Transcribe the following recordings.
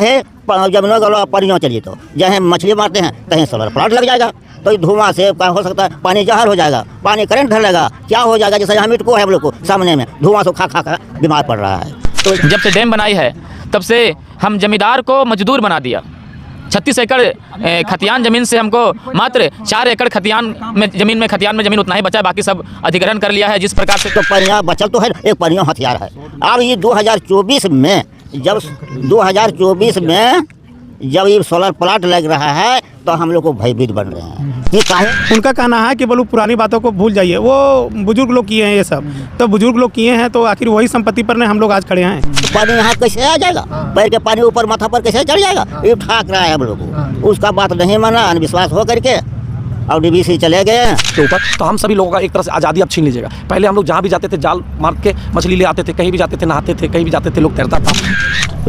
है जमीनों का परियों चलिए तो जहाँ मछली मारते हैं कहीं सोलर प्लांट लग जाएगा तो धुआं से क्या हो सकता है, पानी जहर हो जाएगा, पानी करंट धरेगा, क्या हो जाएगा। जैसे यहाँ मिटको है हम लोग को सामने में धुआं से खा खा कर बीमार पड़ रहा है। तो जब से डैम बनाई है तब से हम जमींदार को मजदूर बना दिया। 36 एकड़ खतियान ज़मीन से हमको मात्र 4 एकड़ खतियान में ज़मीन उतना ही बचा, बाकी सब अधिग्रहण कर लिया है। जिस प्रकार से तो परियां बचल तो है, एक परियों हथियार है। अब ये 2024 में जब ये सोलर प्लांट लग रहा है तो हम लोग को भयभीत बन रहे हैं। ये काहे? उनका कहना है कि बोलो पुरानी बातों को भूल जाइए, वो बुजुर्ग लोग किए हैं ये सब, तो बुजुर्ग लोग किए हैं तो आखिर वही संपत्ति पर हम लोग आज खड़े हैं। तो पानी यहाँ कैसे आ जाएगा, पैर के पानी ऊपर माथा पर कैसे चढ़ जाएगा, ये ठाक रहा है हम लोग को। उसका बात नहीं माना, अनविश्वास हो करके और डीवीसी चले गए के ऊपर। तो हम सभी लोगों का एक तरह से आज़ादी अब छीन लीजिएगा। पहले हम लोग जहाँ भी जाते थे जाल मार के मछली ले आते थे, कहीं भी जाते थे नहाते थे, कहीं भी जाते थे लोग तैरता था।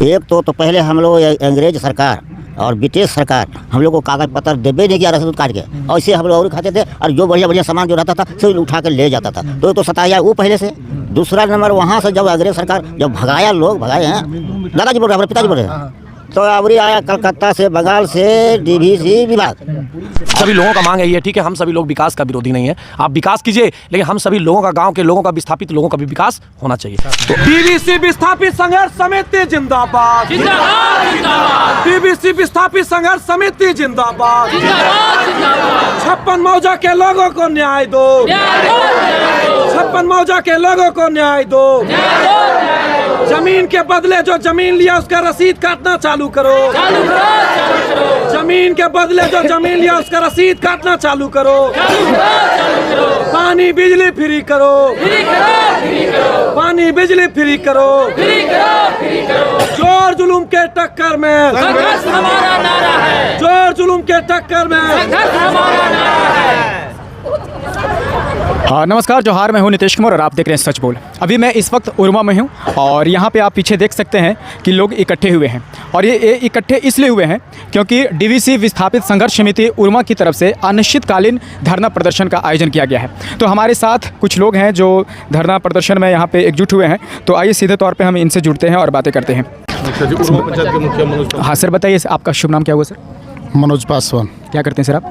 एक तो पहले हम लोग अंग्रेज सरकार और ब्रिटिश सरकार हम लोग को कागज पत्र देवे नहीं किया, रसीद काट के, और इससे हम लोग और खाते थे और जो बढ़िया बढ़िया सामान जो रहता था सब उठा कर ले जाता था। तो सताया वो पहले से। दूसरा नंबर वहाँ से जब अंग्रेज सरकार जब भगाए हैं, दादाजी बोल रहे हैं, पिताजी बोल रहे हैं, तो अबरी आया कलकत्ता से, बंगाल से डीवीसी विभाग। सभी लोगों का मांग है ये, ठीक है, हम सभी लोग विकास का विरोधी नहीं है, आप विकास कीजिए, लेकिन हम सभी लोगों का, गांव के लोगों का, विस्थापित लोगों का भी विकास होना चाहिए। तो डीवीसी विस्थापित संघर्ष समिति जिंदाबाद, डीवीसी विस्थापित संघर्ष समिति जिंदाबाद। 56 मौजा के लोगों को न्याय दो, 56 मौजा के लोगों को न्याय दो। जमीन के बदले जो जमीन लिया उसका रसीद काटना चालू करो, जमीन के बदले जो जमीन लिया उसका रसीद काटना चालू करो। पानी बिजली फ्री करो, पानी बिजली फ्री करो। जोर जुलूम के टक्कर में संघर्ष हमारा नारा है, जोर जुलूम के टक्कर में संघर्ष हमारा नारा है। नमस्कार, जोहार, मैं हूं नितेश कुमार और आप देख रहे हैं सच बोल। अभी मैं इस वक्त उरमा में हूं और यहां पे आप पीछे देख सकते हैं कि लोग इकट्ठे हुए हैं, और ये इकट्ठे इसलिए हुए हैं क्योंकि डीवीसी विस्थापित संघर्ष समिति उरमा की तरफ से अनिश्चितकालीन धरना प्रदर्शन का आयोजन किया गया है। तो हमारे साथ कुछ लोग हैं जो धरना प्रदर्शन में यहाँ पे एकजुट हुए हैं, तो आइए सीधे तौर पर हम इनसे जुड़ते हैं और बातें करते हैं। हाँ सर, बताइए आपका शुभ नाम क्या हुआ सर? मनोज पासवान। क्या करते हैं सर आप?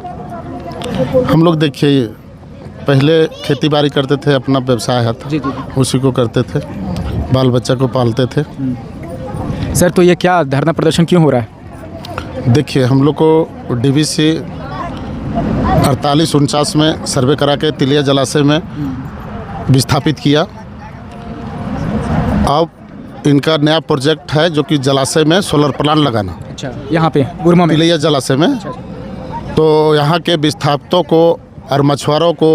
हम लोग देखिए पहले खेती बाड़ी करते थे, अपना व्यवसाय है जी, उसी को करते थे, बाल बच्चा को पालते थे। सर तो ये क्या धरना प्रदर्शन क्यों हो रहा है? देखिए हम लोग को डीवीसी 48-49 में सर्वे करा के तिलिया जलाशय में विस्थापित किया। अब इनका नया प्रोजेक्ट है जो कि जलाशय में सोलर प्लांट लगाना। अच्छा, यहाँ पे उरमा में तिलिया जलाशय में। तो यहाँ के विस्थापितों को और मछुआरों को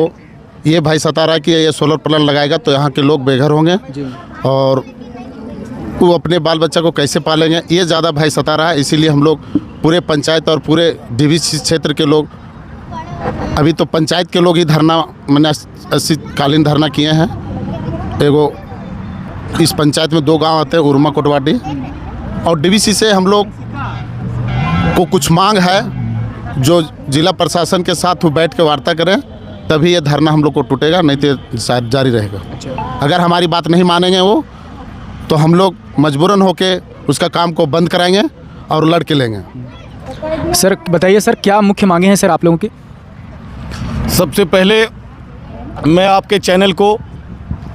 ये भाई सता रहा है कि ये सोलर प्लांट लगाएगा तो यहाँ के लोग बेघर होंगे और वो अपने बाल बच्चा को कैसे पालेंगे, ये ज़्यादा भाई सता रहा है। इसीलिए हम लोग पूरे पंचायत और पूरे डीवीसी क्षेत्र के लोग, अभी तो पंचायत के लोग ही धरना, मैंने 80-कालीन धरना किए हैं। एगो इस पंचायत में 2 गांव आते हैं, उरमा कोटवाडी, और डीवीसी से हम लोग को कुछ मांग है जो जिला प्रशासन के साथ वो बैठ के वार्ता करें, तभी ये धरना हम लोग को टूटेगा, नहीं तो शायद जारी रहेगा। अगर हमारी बात नहीं मानेंगे वो, तो हम लोग मजबूरन होके उसका काम को बंद कराएंगे और लड़ के लेंगे। सर बताइए सर, क्या मुख्य मांगे हैं सर आप लोगों की? सबसे पहले मैं आपके चैनल को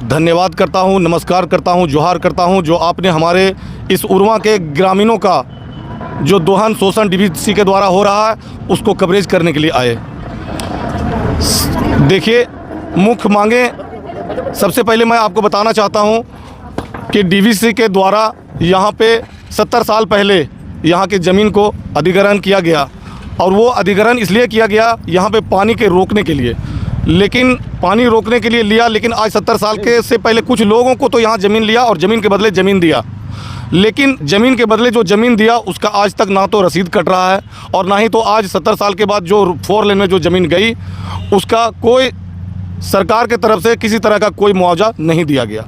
धन्यवाद करता हूं, नमस्कार करता हूं, जोहार करता हूं, जो आपने हमारे इस उरमा के ग्रामीणों का जो दोहन शोषण डीवीसी के द्वारा हो रहा है उसको कवरेज करने के लिए आए। देखिए मुख्य मांगे, सबसे पहले मैं आपको बताना चाहता हूं कि डीवीसी के द्वारा यहाँ पे 70 साल पहले यहाँ की ज़मीन को अधिग्रहण किया गया, और वो अधिग्रहण इसलिए किया गया यहाँ पे पानी के रोकने के लिए। लेकिन पानी रोकने के लिए लिया, लेकिन आज 70 साल के से पहले कुछ लोगों को तो यहाँ ज़मीन लिया और ज़मीन के बदले ज़मीन दिया, लेकिन ज़मीन के बदले जो ज़मीन दिया उसका आज तक ना तो रसीद कट रहा है और ना ही तो आज 70 साल के बाद जो 4 लेन में जो ज़मीन गई उसका कोई सरकार के तरफ से किसी तरह का कोई मुआवजा नहीं दिया गया।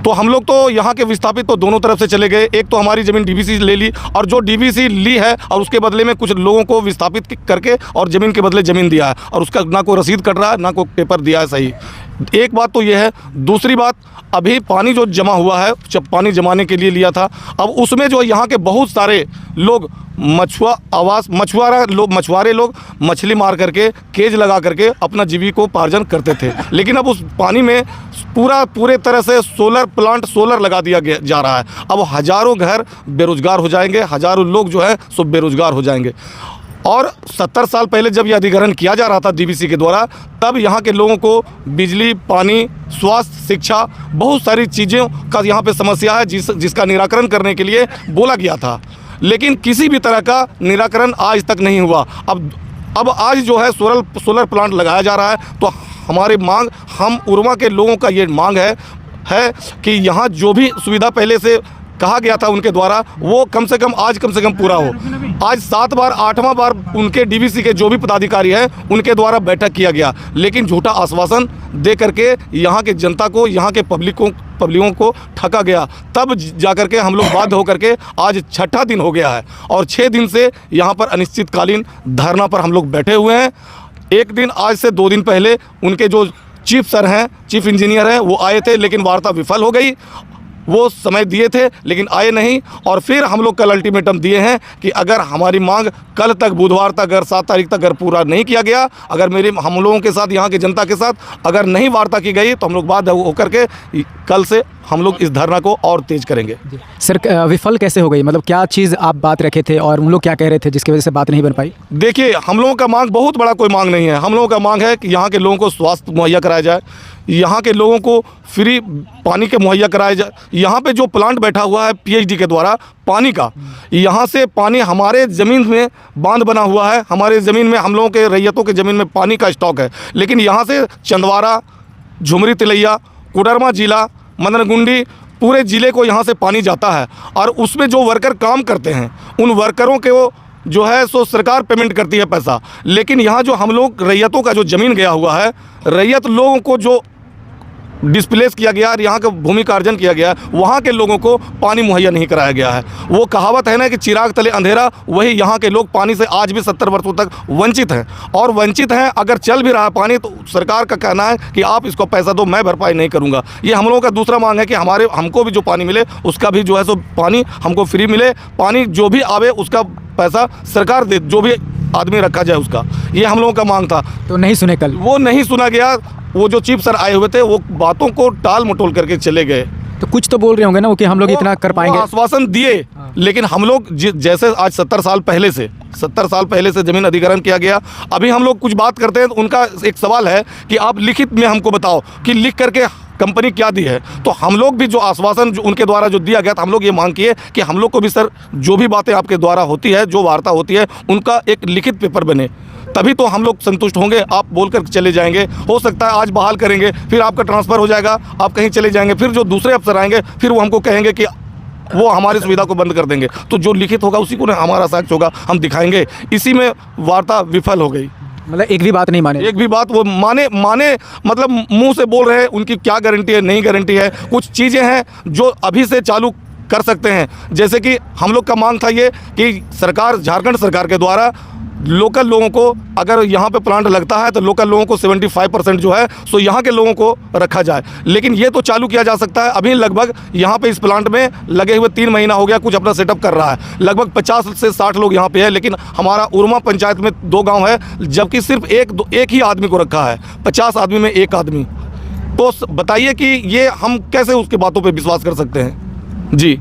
तो हम लोग तो यहाँ के विस्थापित तो दोनों तरफ से चले गए। एक तो हमारी ज़मीन डीवीसी ले ली, और जो डीवीसी ली है और उसके बदले में कुछ लोगों को विस्थापित करके और ज़मीन के बदले ज़मीन दिया है, और उसका ना कोई रसीद कट रहा है ना कोई पेपर दिया है सही। एक बात तो ये है। दूसरी बात, अभी पानी जो जमा हुआ है, जब पानी जमाने के लिए लिया था, अब उसमें जो यहाँ के बहुत सारे लोग मछुआरे लोग मछली मार करके केज लगा करके अपना जीविकोपार्जन करते थे। लेकिन अब उस पानी में पूरे तरह से सोलर लगा दिया जा रहा है। अब हज़ारों घर बेरोजगार हो जाएंगे, हज़ारों लोग जो है सो बेरोजगार हो जाएंगे। और 70 साल पहले जब यह अधिग्रहण किया जा रहा था डीवीसी के द्वारा, तब यहाँ के लोगों को बिजली, पानी, स्वास्थ्य, शिक्षा, बहुत सारी चीज़ों का यहाँ पे समस्या है जिसका निराकरण करने के लिए बोला गया था, लेकिन किसी भी तरह का निराकरण आज तक नहीं हुआ। अब आज जो है सोलर प्लांट लगाया जा रहा है, तो हमारी मांग, हम उरमा के लोगों का ये मांग है कि यहाँ जो भी सुविधा पहले से कहा गया था उनके द्वारा, वो कम से कम पूरा हो। आज 7 बार 8वां बार उनके डीवीसी के जो भी पदाधिकारी हैं उनके द्वारा बैठक किया गया, लेकिन झूठा आश्वासन दे करके यहाँ के जनता को, यहाँ के पब्लिकों को ठगा गया। तब जाकर के हम लोग बाध्य होकर के आज 6ठा दिन हो गया है और 6 दिन से यहाँ पर अनिश्चितकालीन धरना पर हम लोग बैठे हुए हैं। एक दिन आज से 2 दिन पहले उनके जो चीफ इंजीनियर हैं वो आए थे, लेकिन वार्ता विफल हो गई। वो समय दिए थे लेकिन आए नहीं, और फिर हम लोग कल अल्टीमेटम दिए हैं कि अगर हमारी मांग कल तक, बुधवार तक, अगर 7 तारीख तक अगर पूरा नहीं किया गया, अगर हम लोगों के साथ, यहाँ की जनता के साथ अगर नहीं वार्ता की गई, तो हम लोग बाध्य होकर के कल से हम लोग इस धरना को और तेज करेंगे। सर, विफल कैसे हो गई? मतलब क्या चीज़ आप बात रखे थे और उन लोग क्या कह रहे थे जिसकी वजह से बात नहीं बन पाई? देखिए, हम लोगों का मांग बहुत बड़ा कोई मांग नहीं है। हम लोगों का मांग है कि यहाँ के लोगों को स्वास्थ्य मुहैया कराया जाए, यहाँ के लोगों को फ्री पानी के मुहैया कराया जाए। यहाँ पे जो प्लांट बैठा हुआ है पीएचडी के द्वारा पानी का, यहाँ से पानी हमारे ज़मीन में बांध बना हुआ है, हमारे ज़मीन में, हम लोगों के रैयतों के ज़मीन में पानी का स्टॉक है, लेकिन यहाँ से चंदवारा, झुमरी तिलैया, कोडरमा जिला, मदनगुंडी, पूरे ज़िले को यहाँ से पानी जाता है। और उसमें जो वर्कर काम करते हैं, उन वर्करों के वो जो है सो सरकार पेमेंट करती है पैसा। लेकिन यहाँ जो हम लोग रैयतों का जो ज़मीन गया हुआ है, रैयत लोगों को जो डिस्प्लेस किया गया और यहाँ का भूमि का अर्जन किया गया, वहाँ के लोगों को पानी मुहैया नहीं कराया गया है। वो कहावत है ना कि चिराग तले अंधेरा, वही यहाँ के लोग पानी से आज भी 70 वर्षों तक वंचित हैं। और वंचित हैं, अगर चल भी रहा है पानी, तो सरकार का कहना है कि आप इसको पैसा दो, मैं भरपाई नहीं करूँगा। ये हम लोगों का दूसरा मांग है कि हमको भी जो पानी मिले उसका भी जो है सो पानी हमको फ्री मिले। पानी जो भी आवे उसका पैसा सरकार दे, जो भी आदमी रखा जाए उसका। ये हम लोगों का मांग था। तो नहीं सुने कल? वो नहीं सुना गया। वो जो चीफ सर आए हुए थे, वो बातों को टाल मटोल करके चले गए। तो कुछ तो बोल रहे होंगे ना वो कि हम लोग इतना कर पाएंगे। आश्वासन दिए, लेकिन हम लोग जैसे आज 70 साल पहले से ज़मीन अधिग्रहण किया गया, अभी हम लोग कुछ बात करते हैं तो उनका एक सवाल है कि आप लिखित में हमको बताओ कि लिख करके कंपनी क्या दी है। तो हम लोग भी जो आश्वासन जो उनके द्वारा जो दिया गया था, हम लोग ये मांग किए कि हम लोग को भी सर जो भी बातें आपके द्वारा होती है, जो वार्ता होती है, उनका एक लिखित पेपर बने, तभी तो हम लोग संतुष्ट होंगे। आप बोलकर चले जाएंगे, हो सकता है आज बहाल करेंगे, फिर आपका ट्रांसफ़र हो जाएगा, आप कहीं चले जाएंगे, फिर जो दूसरे अफसर आएंगे फिर वो हमको कहेंगे कि वो हमारी सुविधा को बंद कर देंगे। तो जो लिखित होगा उसी को हमारा साक्ष्य होगा, हम दिखाएंगे। इसी में वार्ता विफल हो गई। मतलब एक भी बात नहीं माने? एक भी बात वो माने मतलब मुंह से बोल रहे हैं, उनकी क्या गारंटी है, नहीं गारंटी है। कुछ चीज़ें हैं जो अभी से चालू कर सकते हैं, जैसे कि हम लोग का मांग था ये कि सरकार, झारखंड सरकार के द्वारा लोकल लोगों को, अगर यहाँ पे प्लांट लगता है तो लोकल लोगों को 75% जो है सो यहाँ के लोगों को रखा जाए। लेकिन ये तो चालू किया जा सकता है। अभी लगभग यहाँ पे इस प्लांट में लगे हुए 3 महीना हो गया, कुछ अपना सेटअप कर रहा है। लगभग 50 से 60 लोग यहाँ पे है, लेकिन हमारा उरमा पंचायत में 2 गाँव है, जबकि सिर्फ एक ही आदमी को रखा है, 50 आदमी में 1 आदमी। तो बताइए कि ये हम कैसे उसकी बातों पर विश्वास कर सकते हैं? जी।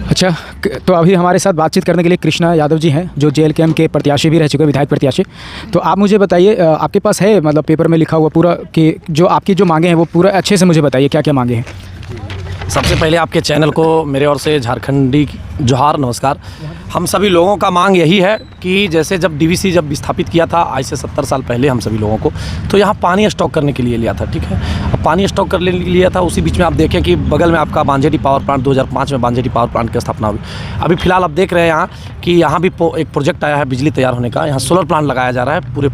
अच्छा, तो अभी हमारे साथ बातचीत करने के लिए कृष्णा यादव जी हैं, जो JLKM के प्रत्याशी भी रह चुके हैं, विधायक प्रत्याशी। तो आप मुझे बताइए, आपके पास है मतलब पेपर में लिखा हुआ पूरा कि जो आपकी जो मांगे हैं वो पूरा अच्छे से मुझे बताइए, क्या क्या मांगे हैं? सबसे पहले आपके चैनल को मेरे ओर से झारखंडी जोहार, नमस्कार। हम सभी लोगों का मांग यही है कि जैसे जब डीवीसी जब विस्थापित किया था आज से 70 साल पहले हम सभी लोगों को, तो यहाँ पानी स्टॉक करने के लिए लिया था, ठीक है। अब पानी स्टॉक करने के लिए लिया था, उसी बीच में आप देखें कि बगल में आपका बांजेडी पावर प्लांट 2005 में बांजेडी पावर प्लांट की स्थापना हुई। अभी फिलहाल आप देख रहे हैं यहाँ कि यहाँ भी एक प्रोजेक्ट आया है बिजली तैयार होने का। यहाँ सोलर प्लांट लगाया जा रहा है पूरे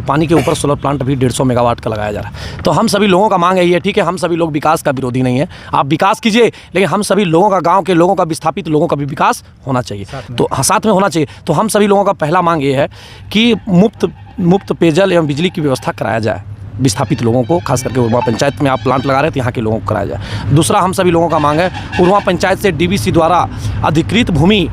पानी के ऊपर सोलर प्लांट अभी 150 मेगावाट का लगाया जा रहा है। तो हम सभी लोगों का मांग यही है, ठीक है, हम सभी लोग विकास का विरोधी नहीं है, आप विकास कीजिए, लेकिन हम सभी लोगों का, गाँव के लोगों का, विस्थापित लोगों का भी विकास होना चाहिए। तो साथ में होना चाहिए। तो हम सभी लोगों का पहला मांग ये है कि मुफ्त पेयजल एवं बिजली की व्यवस्था कराया जाए। विस्थापित लोगों को, खास करके उरमा पंचायत में आप प्लांट लगा रहे हैं तो यहाँ के लोगों को कराया जाए। दूसरा हम सभी लोगों का मांग है उरमा पंचायत से डीवीसी द्वारा अधिकृत भूमि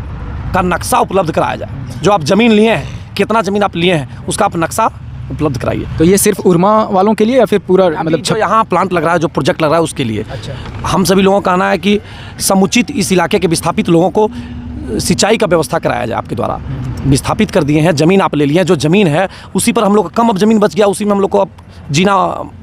का नक्शा उपलब्ध कराया जाए। जो आप ज़मीन लिए हैं, कितना ज़मीन आप लिए हैं, उसका आप नक्शा उपलब्ध कराइए। तो ये सिर्फ उरमा वालों के लिए या फिर पूरा मतलब जो यहाँ प्लांट लग रहा है, जो प्रोजेक्ट लग रहा है उसके लिए। हम सभी लोगों का कहना है कि समुचित इस इलाके के विस्थापित लोगों को सिंचाई का व्यवस्था कराया जाए। आपके द्वारा विस्थापित कर दिए हैं, ज़मीन आप ले लिए हैं, जो ज़मीन है उसी पर हम लोग कम अब ज़मीन बच गया, उसी में हम लोग को अब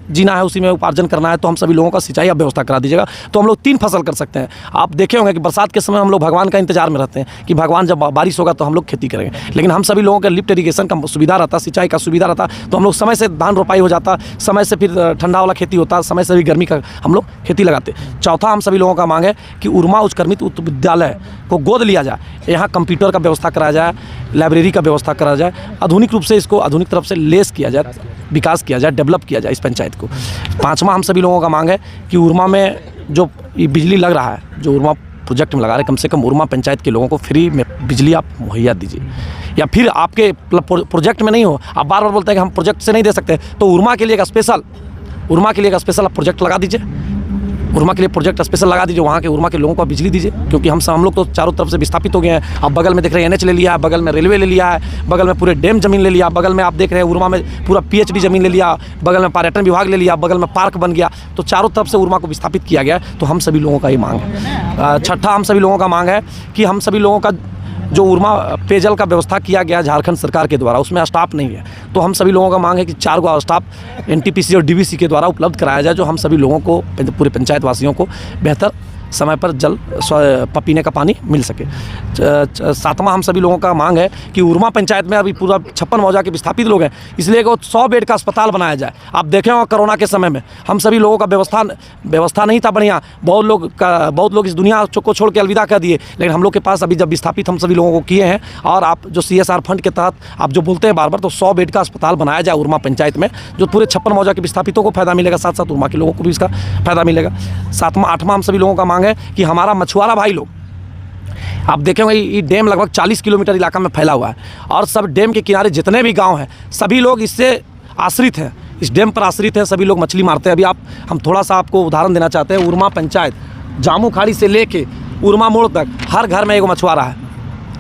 जीना है, उसी में उपार्जन करना है, तो हम सभी लोगों का सिंचाई आप व्यवस्था करा दीजिएगा। तो हम लोग 3 फसल कर सकते हैं। आप देखे होंगे कि बरसात के समय हम लोग भगवान का इंतजार में रहते हैं कि भगवान जब बारिश होगा तो हम लोग खेती करेंगे, लेकिन हम सभी लोगों का लिफ्ट इरीगेशन का सुविधा रहता, सिंचाई का सुविधा रहता, तो हम लोग समय से धान रोपाई हो जाता, समय से फिर ठंडा वाला खेती होता, समय से भी गर्मी का हम लोग खेती लगाते। चौथा हम सभी लोगों का मांग है कि उरमा उच्चक्रमित उच्च विद्यालय को गोद लिया जाए, यहाँ कंप्यूटर का व्यवस्था कराया जाए, लाइब्रेरी का व्यवस्था कराया जाए, आधुनिक रूप से इसको आधुनिक तरफ से लेस किया जाए, विकास किया जाए, डेवलप किया जाए इस पंचायत को। पाँचवा हम सभी लोगों का मांग है कि उरमा में जो ये बिजली लग रहा है, जो उरमा प्रोजेक्ट में लगा रहे हैं, कम से कम उरमा पंचायत के लोगों को फ्री में बिजली आप मुहैया दीजिए। या फिर आपके प्रोजेक्ट में नहीं हो, आप बार बार बोलते हैं कि हम प्रोजेक्ट से नहीं दे सकते, तो उरमा के लिए एक स्पेशल आप प्रोजेक्ट लगा दीजिए, उरमा के लिए प्रोजेक्ट स्पेशल लगा दीजिए, वहाँ के उरमा के लोगों को बिजली दीजिए। क्योंकि हम लोग तो चारों तरफ से विस्थापित हो गए हैं। अब बगल में देख रहे हैं NH ले लिया है, बगल में रेलवे ले लिया है, बगल में पूरे डैम ज़मीन ले लिया, बगल में आप देख रहे हैं उरमा में पूरा PhD ज़मीन ले लिया, बगल में पर्यटन विभाग ले लिया, बगल में पार्क बन गया, तो चारों तरफ से उरमा को विस्थापित किया गया। तो हम सभी लोगों का ये मांग है। छठा हम सभी लोगों का मांग है कि हम सभी लोगों का जो उरमा पेयजल का व्यवस्था किया गया झारखंड सरकार के द्वारा, उसमें स्टाफ नहीं है, तो हम सभी लोगों का मांग है कि 4 गो स्टाफ NTPC और DVC के द्वारा उपलब्ध कराया जाए, जो हम सभी लोगों को, पूरे पंचायत वासियों को बेहतर समय पर जल पीने का पानी मिल सके। 7वां हम सभी लोगों का मांग है कि उरमा पंचायत में अभी पूरा 56 मौजा के विस्थापित लोग हैं, इसलिए कि 100 बेड का अस्पताल बनाया जाए। आप देखे होंगे कोरोना के समय में हम सभी लोगों का व्यवस्था नहीं था बढ़िया, बहुत लोग इस दुनिया को छोड़ के अलविदा कर दिए, लेकिन हम लोग के पास अभी जब विस्थापित हम सभी लोगों को किए हैं, और आप जो CSR फंड के तहत आप जो बोलते हैं बार बार, तो 100 बेड का अस्पताल बनाया जाए उरमा पंचायत में, जो पूरे 56 मौजा के विस्थापितों को फायदा मिलेगा, साथ साथ उरमा के लोगों को भी इसका फायदा मिलेगा। 8वां हम सभी लोगों का मांग है कि हमारा मछुआरा भाई लोग, आप देखेंगे ये डैम लगभग 40 किलोमीटर इलाका में फैला हुआ है, और सब डैम के किनारे जितने भी गांव हैं सभी लोग इससे आश्रित हैं, इस डैम पर आश्रित हैं, सभी लोग मछली मारते हैं। अभी हम थोड़ा सा आपको उदाहरण देना चाहते हैं। उरमा पंचायत जामू खाड़ी से लेके उरमा मोड़ तक हर घर में एक मछुआरा है,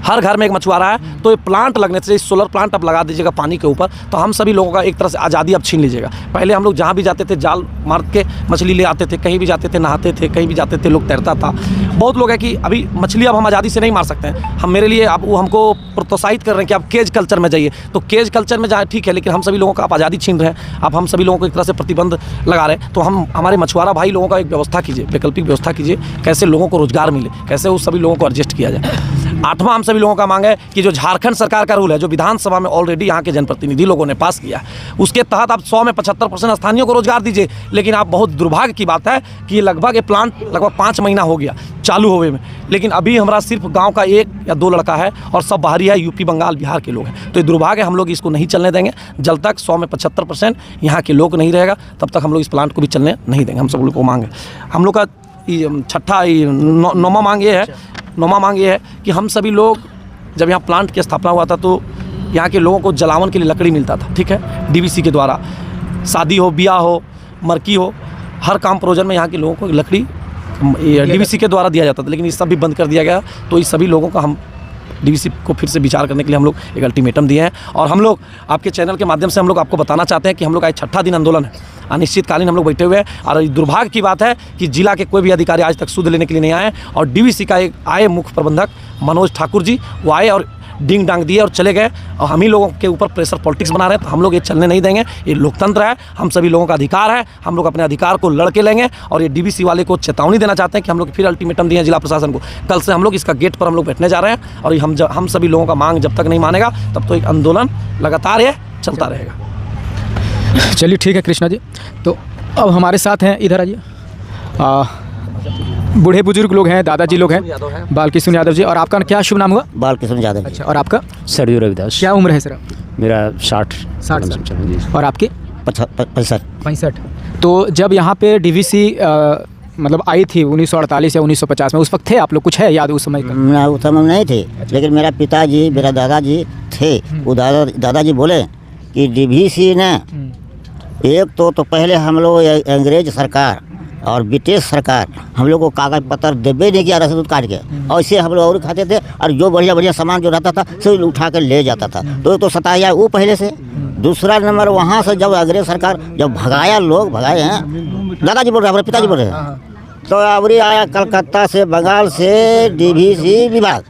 हर घर में एक मछुआरा है। तो ये प्लांट लगने से, सोलर प्लांट अब लगा दीजिएगा पानी के ऊपर, तो हम सभी लोगों का एक तरह से आज़ादी अब छीन लीजिएगा। पहले हम लोग जहाँ भी जाते थे जाल मार के मछली ले आते थे, कहीं भी जाते थे नहाते थे, कहीं भी जाते थे लोग तैरता था। बहुत लोग हैं कि अभी मछली अब हम आज़ादी से नहीं मार सकते हैं। हम मेरे लिए आप वो हमको प्रोत्साहित कर रहे हैं कि आप केज कल्चर में जाइए, तो केज कल्चर में जाए ठीक है, लेकिन हम सभी लोगों का आप आज़ादी छीन रहे हैं, आप हम सभी लोगों को एक तरह से प्रतिबंध लगा रहे हैं। तो हम हमारे मछुआरा भाई लोगों का एक व्यवस्था कीजिए, वैकल्पिक व्यवस्था कीजिए, कैसे लोगों को रोजगार मिले, कैसे उस सभी लोगों को एडजस्ट किया जाए। 8वां हम सभी लोगों का मांग है कि जो झारखंड सरकार का रूल है, जो विधानसभा में ऑलरेडी यहाँ के जनप्रतिनिधि लोगों ने पास किया, उसके तहत आप 100 में 75% स्थानीय को रोजगार दीजिए। लेकिन आप बहुत दुर्भाग्य की बात है कि लगभग ये प्लांट लगभग 5 महीना हो गया चालू हुए में, लेकिन अभी हमारा सिर्फ गांव का 1 या 2 लड़का है, और सब बाहरी है, यूपी बंगाल बिहार के लोग हैं। तो ये दुर्भाग्य, हम लोग इसको नहीं चलने देंगे। जब तक 100 में 75% यहाँ के लोग नहीं रहेगा, तब तक हम लोग इस प्लांट को भी चलने नहीं देंगे। हम सब लोग को मांग है, हम लोग का 9वां मांग ये है कि हम सभी लोग, जब यहाँ प्लांट की स्थापना हुआ था तो यहाँ के लोगों को जलावन के लिए लकड़ी मिलता था, ठीक है, DVC के द्वारा। शादी हो, ब्याह हो, मरकी हो, हर काम प्रोजन में यहाँ के लोगों को लकड़ी DVC के द्वारा दिया जाता था, लेकिन ये सब भी बंद कर दिया गया। तो इस सभी लोगों का हम DVC को फिर से विचार करने के लिए हम लोग एक अल्टीमेटम दिए हैं, और हम लोग आपके चैनल के माध्यम से हम लोग आपको बताना चाहते हैं कि हम लोग आज 6ठा दिन आंदोलन है, अनिश्चितकालीन हम लोग बैठे हुए हैं। और दुर्भाग्य की बात है कि जिला के कोई भी अधिकारी आज तक सूद लेने के लिए नहीं आए, और DVC का एक आए मुख्य प्रबंधक मनोज ठाकुर जी, वो आए और डिंग डांग दिए और चले गए, और हम ही लोगों के ऊपर प्रेशर पॉलिटिक्स बना रहे हैं। तो हम लोग ये चलने नहीं देंगे, ये लोकतंत्र है, हम सभी लोगों का अधिकार है, हम लोग अपने अधिकार को लड़के लेंगे। और ये DVC वाले को चेतावनी देना चाहते हैं कि हम लोग फिर अल्टीमेटम दिए हैं जिला प्रशासन को, कल से हम लोग इसका गेट पर हम लोग बैठने जा रहे हैं, और हम सभी लोगों का मांग जब तक नहीं मानेगा तब तो एक आंदोलन लगातार ये चलता रहेगा। चलिए ठीक है कृष्णा जी, तो अब हमारे साथ हैं, इधर आइए, बूढ़े बुजुर्ग लोग हैं, दादाजी लोग हैं, बालकृष्ण यादव जी। और आपका क्या शुभ नाम हुआ? बालकृष्ण यादव। अच्छा, और आपका? सरयू रविदास। क्या उम्र है सर? मेरा 60 साल। और आपके? 65। तो जब यहाँ पे DVC मतलब आई थी 1948 या 1950 में, उस वक्त थे आप लोग? कुछ है याद उस समय का? मैं उस समय नहीं थे, लेकिन मेरा पिताजी, मेरा दादाजी थे। वो दादाजी बोले कि DVC ने एक तो पहले हम लोग अंग्रेज सरकार और ब्रिटिश सरकार हम लोग को कागज पत्र देवे नहीं किया रसीद काट के, और इससे हम लोग और खाते थे, और जो बढ़िया बढ़िया सामान जो रहता था सब उठा कर ले जाता था। तो सताया वो पहले से। दूसरा नंबर वहाँ से जब अंग्रेज सरकार जब भगाया, लोग भगाए हैं, दादाजी बोल रहे हैं, हमारे पिताजी बोल रहे हैं, तो अबरी आया कलकत्ता से, बंगाल से डीवीसी विभाग,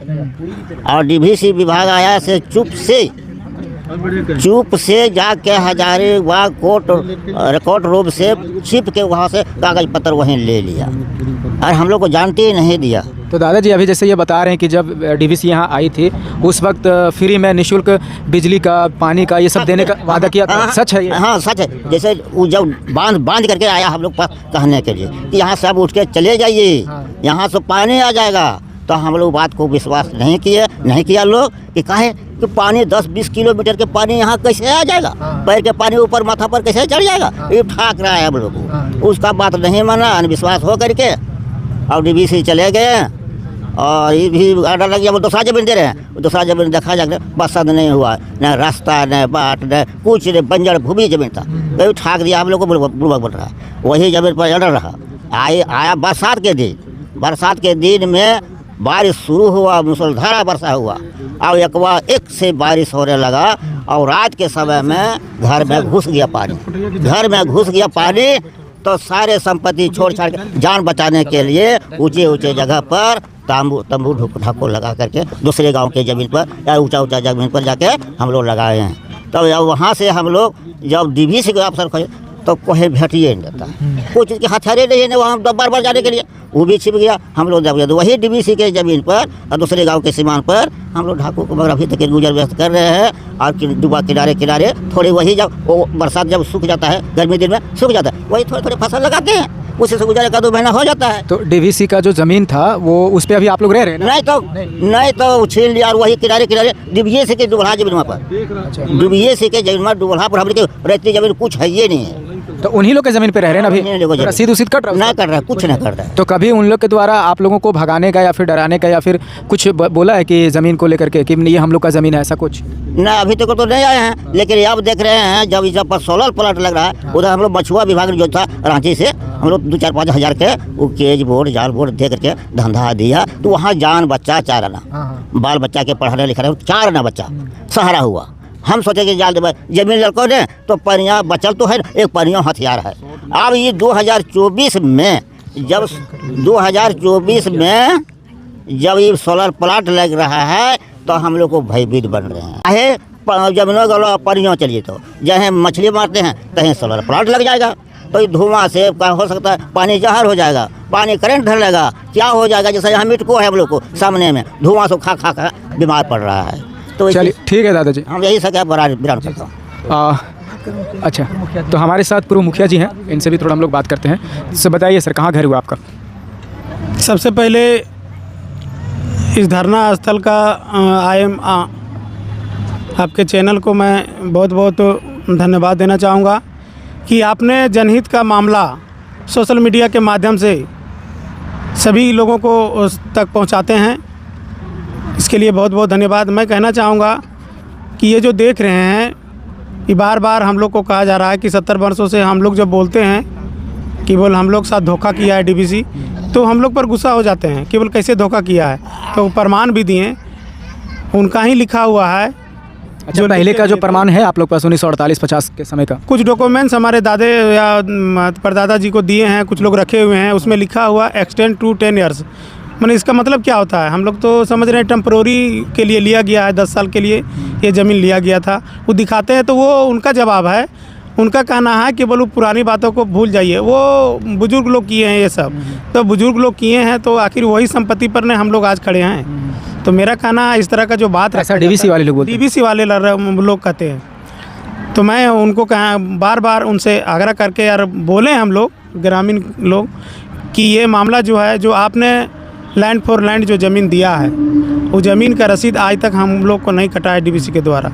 और डीवीसी विभाग आया से चुप से जाके हजारीबाग कोर्ट रोड से छिप के वहाँ से कागज पत्र वहीं ले लिया, और हम लोग को जानते ही नहीं दिया। तो दादाजी अभी जैसे ये बता रहे हैं कि जब डीवीसी यहाँ आई थी उस वक्त फ्री में निःशुल्क बिजली का, पानी का, ये सब देने का वादा किया था। सच है ये? हाँ सच है। जैसे वो जब बांध करके आया हम लोग पास कहने के लिए कि यहाँ से आप उठ के चले जाइए, यहाँ से पानी आ जाएगा, तो हम लोग बात को विश्वास नहीं किया लोग कि काहे कि पानी 10-20 किलोमीटर के पानी यहाँ कैसे आ जाएगा, पैर के पानी ऊपर माथा पर कैसे चढ़ जाएगा, ये ठाक रहा है हम लोग को। उसका बात नहीं माना, अनविश्वास हो करके और डीवीसी चले गए, और ये भी ऑर्डर लग गया, वो दूसरा ज़मीन दे रहे हैं, दूसरा ज़मीन देखा जाकर पसंद नहीं हुआ, न रास्ता न बाट न कुछ नहीं, बंजर भूमि ज़मीन था, वही ठाक दिया हम लोग को, बुड़बक बन रहा है। वही ज़मीन पर ऑर्डर रहा। आया बरसात के दिन में बारिश शुरू हुआ, मूसलाधार वर्षा हुआ, और एक से बारिश होने लगा, और रात के समय में घर में घुस गया पानी, तो सारे संपत्ति छोड़ छाड़ के जान बचाने के लिए ऊंचे जगह पर तंबू ढाको लगा करके दूसरे गांव के ज़मीन पर या ऊंचा ज़मीन पर जाके हम लोग लगाए हैं। तब जब वहाँ से हम लोग जब डीवीसी के अफसर खोजे तो कोई भेटिए नहीं देता, कोई चीज़ के हथियारे नहीं है वहाँ बार जाने के लिए, वो भी छिप गया। हम लोग जब वही डीवीसी के ज़मीन पर और दूसरे गांव के सीमान पर हम लोग ढाकू को मगर अभी तक गुजर व्यस्त कर रहे हैं, और डूबा किनारे थोड़ी वही जब वो बरसात जब सूख जाता है, गर्मी दिन में सूख जाता है, वही थोड़े फसल लगाते हैं, उसी से गुजारे का 2 महीना हो जाता है। तो डीवीसी का जो ज़मीन था वो उस पर अभी आप लोग रह रहे हैं ना? नहीं तो छीन लिया, और वही किनारे डीवीसी के डुबला ज़मीन पर, डीवीसी के ज़मीन पर डुबला पर हम रहती ज़मीन कुछ है ये नहीं है। तो उन्हीं लोग के ज़मीन पे रह रहे हैं ना अभी? रसीद उसीद कट रहा है? कुछ नहीं कर रहा है। तो कभी उन लोग के द्वारा आप लोगों को भगाने का या फिर डराने का या फिर कुछ बोला है कि ज़मीन को लेकर के कि ये हम लोग का ज़मीन है, ऐसा कुछ? ना अभी तक तो नहीं आए हैं, लेकिन अब देख रहे हैं जब इस पर सोलर प्लांट लग रहा है, उधर हम लोग मछुआ विभाग जो था रांची से हम लोग 2-4-5 हज़ार के वो केज बोर्ड जाल बोर्ड दे करके धंधा दिया, तो वहाँ जान बच्चा 4 आना, बाल बच्चा के पढ़ाने लिखाने 4 आना बच्चा सहारा हुआ। हम सोचे कि जाल जमीन लड़कों ने तो परियाँ बचल तो है, एक परियों हथियार है। अब ये 2024 में जब ये सोलर प्लांट लग रहा है तो हम लोग को भयभीत बन रहे हैं। आहे जमीनों का परियों चलिए तो जहाँ मछली मारते हैं कहीं सोलर प्लांट लग जाएगा, तो धुआं से क्या हो सकता है, पानी जहर हो जाएगा, पानी करंट धर लेगा, क्या हो जाएगा। जैसे यहाँ मिटको है हम लोग को सामने में, धुआं से खा बीमार पड़ रहा है। तो चलिए ठीक है दादाजी, हम यही सके विराम करता हूँ। अच्छा, तो हमारे साथ पूर्व मुखिया जी हैं, इनसे भी थोड़ा हम लोग बात करते हैं। सर बताइए सर, कहाँ घर हुआ आपका? सबसे पहले इस धरना स्थल का आपके चैनल को मैं बहुत बहुत धन्यवाद देना चाहूँगा कि आपने जनहित का मामला सोशल मीडिया के माध्यम से सभी लोगों को तक पहुँचाते हैं, इसके लिए बहुत बहुत धन्यवाद। मैं कहना चाहूँगा कि ये जो देख रहे हैं कि बार बार हम लोग को कहा जा रहा है कि 70 वर्षों से हम लोग जब बोलते हैं कि बोल हम लोग साथ धोखा किया है डीवीसी, तो हम लोग पर गुस्सा हो जाते हैं कि बोल कैसे धोखा किया है, तो प्रमाण भी दिए, उनका ही लिखा हुआ है। अच्छा, पहले का जो प्रमाण है आप लोग पास 1948-50 के समय का कुछ डॉक्यूमेंट्स हमारे दादे या परदादा जी को दिए हैं, कुछ लोग रखे हुए हैं, उसमें लिखा हुआ एक्सटेंड टू 10 ईयर्स। मैंने इसका मतलब क्या होता है, हम लोग तो समझ रहे हैं टेम्प्रोरी के लिए लिया गया है, 10 साल के लिए ये ज़मीन लिया गया था। वो दिखाते हैं तो वो उनका जवाब है, उनका कहना है कि बोलो पुरानी बातों को भूल जाइए, वो बुजुर्ग लोग किए हैं ये सब, तो बुजुर्ग लोग किए हैं तो आखिर वही संपत्ति पर ने हम लोग आज खड़े हैं। तो मेरा कहना है इस तरह का जो बात है, ऐसा डीवीसी वाले लोग बोलते हैं, डीवीसी वाले लोग कहते हैं। तो मैं उनको बार बार उनसे आग्रह करके यार बोले हम लोग ग्रामीण लोग कि ये मामला जो है, जो आपने लैंड फॉर लैंड जो ज़मीन दिया है, वो ज़मीन का रसीद आज तक हम लोग को नहीं कटा है डीवीसी के द्वारा,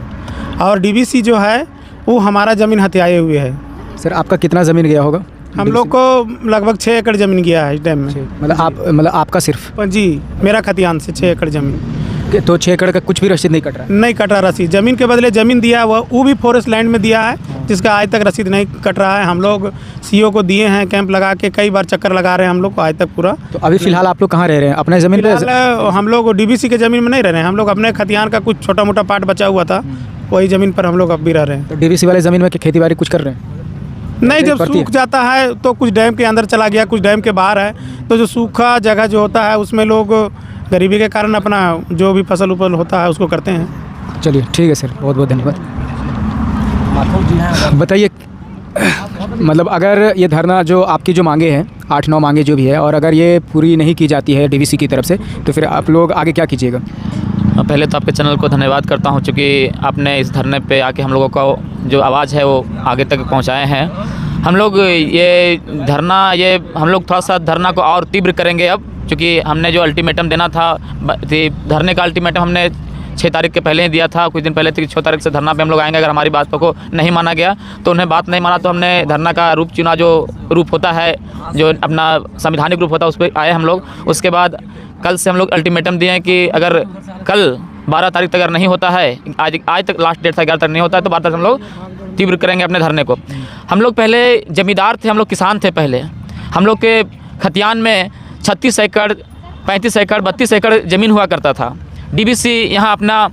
और डीवीसी जो है वो हमारा ज़मीन हथियाए हुए है। सर आपका कितना ज़मीन गया होगा? हम लोग को लगभग 6 एकड़ ज़मीन गया है इस टाइम में। मतलब आपका सिर्फ? जी, मेरा खतियान से 6 एकड़ ज़मीन। तो 6 एकड़ का कुछ भी रसीद नहीं कट रहा है? नहीं कट रहा रसीद। ज़मीन के बदले ज़मीन दिया है वो भी फॉरेस्ट लैंड में दिया है, जिसका आज तक रसीद नहीं कट रहा है। हम लोग सीओ को दिए हैं, कैंप लगा के कई बार चक्कर लगा रहे हैं हम लोग को, आज तक पूरा। तो अभी फ़िलहाल आप लोग कहाँ रह रहे हैं? अपने ज़मीन पे? फिलहाल हम लोग डीवीसी के ज़मीन में नहीं रह रहे हैं, हम लोग अपने खतियान का कुछ छोटा मोटा पार्ट बचा हुआ था, वही ज़मीन पर हम लोग अब भी रह रहे हैं। तो डीवीसी वाले ज़मीन में खेती बाड़ी कुछ कर रहे हैं? नहीं, जब पड़ती है? सूख जाता है तो कुछ डैम के अंदर चला गया, कुछ डैम के बाहर है, तो जो सूखा जगह जो होता है उसमें लोग गरीबी के कारण अपना जो भी फसल उपल होता है उसको करते हैं। चलिए ठीक है सर, बहुत बहुत धन्यवाद। बताइए, मतलब अगर ये धरना जो आपकी जो मांगे हैं 8-9 मांगे जो भी है, और अगर ये पूरी नहीं की जाती है डीवीसी की तरफ से, तो फिर आप लोग आगे क्या कीजिएगा? पहले तो आपके चैनल को धन्यवाद करता हूं, चूँकि आपने इस धरने पे आके हम लोगों को जो आवाज़ है वो आगे तक पहुंचाए हैं। हम लोग ये धरना हम लोग थोड़ा सा धरना को और तीव्र करेंगे अब, क्योंकि हमने जो अल्टीमेटम देना था, धरने का अल्टीमेटम हमने 6 तारीख के पहले ही दिया था, कुछ दिन पहले थी 6 तारीख से धरना पे हम लोग आएंगे। अगर हमारी बातों को नहीं माना गया तो उन्हें बात नहीं माना तो हमने धरना का रूप चुना, जो रूप होता है, जो अपना संवैधानिक रूप होता है, उस पर आए हम लोग। उसके बाद कल से हम लोग अल्टीमेटम दिए हैं कि अगर कल 12 तारीख तक अगर नहीं होता है, आज तक लास्ट डेट था, 11 तक नहीं होता है, तो 12 तारीख हम लोग तीव्र करेंगे अपने धरने को। हम लोग पहले जमींदार थे, हम लोग किसान थे पहले। हम लोग के खतियान में 36 एकड़, 35 एकड़, 32 एकड़ ज़मीन हुआ करता था। डीवीसी यहाँ अपना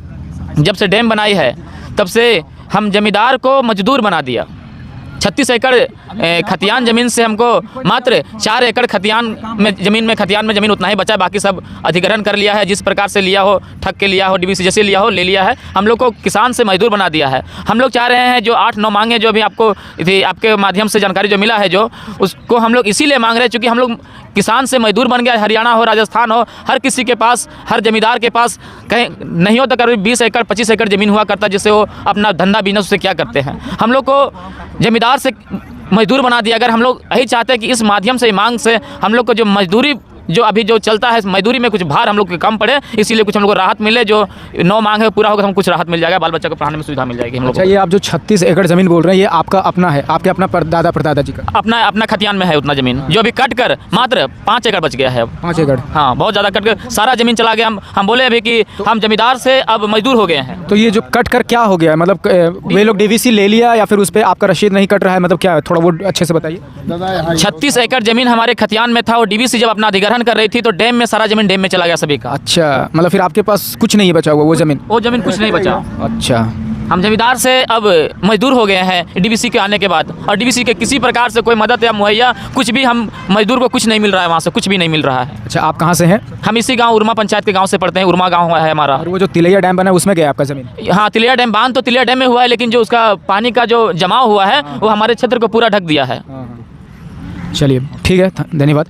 जब से डैम बनाई है तब से हम जमींदार को मजदूर बना दिया। 36 एकड़ खतियान ज़मीन से हमको मात्र 4 एकड़ खतियान में ज़मीन उतना ही बचा है, बाकी सब अधिग्रहण कर लिया है। जिस प्रकार से लिया हो, ठग के लिया हो, डीवीसी जैसे लिया हो ले लिया है। हम लोग को किसान से मजदूर बना दिया है। हम लोग चाह रहे हैं जो 8-9 मांगे जो अभी आपके माध्यम से जानकारी जो मिला है, जो उसको हम लोग इसीलिए मांग रहे हैं क्योंकि हम लोग किसान से मजदूर बन गया। हरियाणा हो, राजस्थान हो, हर किसी के पास, हर जमींदार के पास कहीं नहीं हो तो करीब 20 एकड़ 25 एकड़ ज़मीन हुआ करता, जिससे वो अपना धंधा बिजनेस से क्या करते हैं। हम लोग को जमींदार से मजदूर बना दिया। अगर हम लोग यही चाहते हैं कि इस माध्यम से, मांग से हम लोग को जो मजदूरी जो अभी जो चलता है, मजदूरी में कुछ भार हम लोग को कम पड़े, इसीलिए कुछ हम लोग को राहत मिले। जो 9 मांग है पूरा होगा, हम कुछ राहत मिल जाएगा, बाल बच्चों को पढ़ाने में सुविधा मिल जाएगी हम लोग। अच्छा, ये आप जो 36 एकड़ ज़मीन बोल रहे हैं, ये आपका अपना है? आपके अपना दादा परदादा जी का? अपना खतियान में है उतना ज़मीन, जो अभी कट कर मात्र 5 एकड़ बच गया है अब। 5 एकड़? हाँ, बहुत ज़्यादा कट कर सारा ज़मीन चला गया। हम बोले अभी कि हम जमींदार से अब मजदूर हो गए हैं। तो ये जो कट कर क्या हो गया है? मतलब वे लोग डीवीसी ले लिया या फिर उस पर आपका रसीद नहीं कट रहा है? मतलब क्या है, थोड़ा वो अच्छे से बताइए। 36 एकड़ ज़मीन हमारे खतियान में था और डीवीसी जब अपना अधिग्रहण कर रही थी तो डैम में सारा ज़मीन डैम में चला गया सभी का। अच्छा, मतलब फिर आपके पास कुछ नहीं बचा हुआ? वो ज़मीन कुछ नहीं बचा। अच्छा, हम जमींदार से अब मजदूर हो गए हैं डीवीसी के आने के बाद, और डीवीसी के किसी प्रकार से कोई मदद या मुहैया कुछ भी, हम मजदूर को कुछ नहीं मिल रहा है, वहाँ से कुछ भी नहीं मिल रहा है। अच्छा, आप कहाँ से हैं? हम इसी गांव उरमा पंचायत के गांव से पढ़ते हैं। उरमा गांव है हमारा। और वो जो तिलैया डैम बना है उसमें गया आपका ज़मीन? हाँ, तिलैया डैम बांध तो तिलैया डैम में हुआ है, लेकिन जो उसका पानी का जो जमाव हुआ है वो हमारे क्षेत्र को पूरा ढक दिया है। चलिए ठीक है, धन्यवाद।